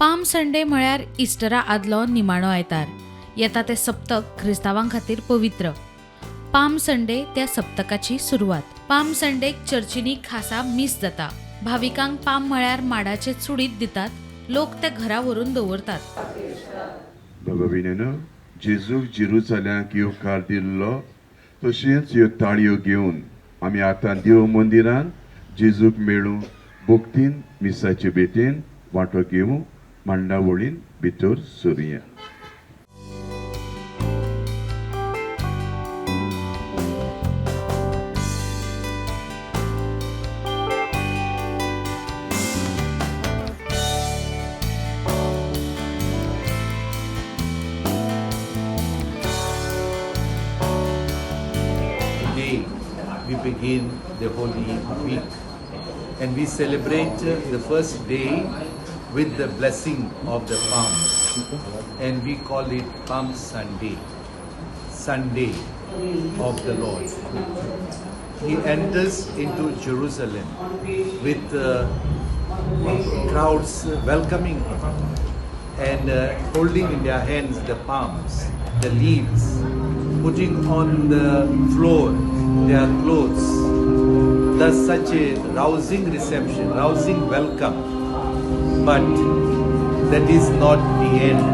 Palm Sunday म्हळ्यार इस्टरा आदलो निमाणो आयतार. येता ते सप्तक क्रिस्तावां खातीर पवित्र. पाम संडे त्या सप्तकाची सुरवात. पाम संडेक चर्चींनी खासा मीस जाता. भाविकांक पाम म्हळ्यार माडाचे चुडीत दितात. लोक ते घरा व्हरून दवरतात. बाबा भयणीनो, जेजूक जेरुसलेमाक येवकार दिल्लो तशेंच ह्यो ताळयो घेवन आमी आतां देव मंदिरांत जेजूक मेळूं भक्तीन मिसाचे बेटेन वांटो घेवं मांडावळीन भितर सरुया. Today we begin the Holy Week and we celebrate the first day with the blessing of the palms, and we call it Palm Sunday, Sunday of the Lord. He enters into Jerusalem with crowds welcoming him and holding in their hands the palms, the leaves, putting on the floor their clothes. Thus such a rousing reception, rousing welcome. But that is not the end.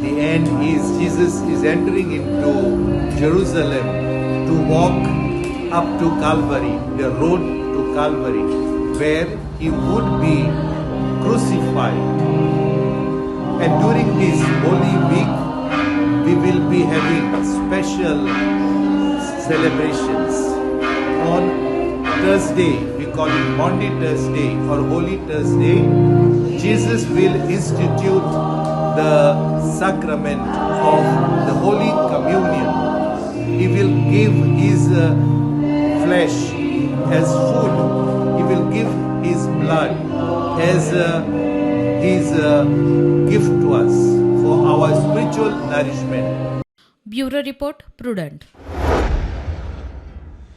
The end is Jesus is entering into Jerusalem to walk up to Calvary, the road to Calvary, where he would be crucified. And during this Holy Week, we will be having special celebrations. On Thursday, we call it Maundy Thursday or Holy Thursday, Jesus will institute the sacrament of the Holy Communion. He will give his flesh as food. He will give his blood as his gift to us for our spiritual nourishment. Bureau report prudent.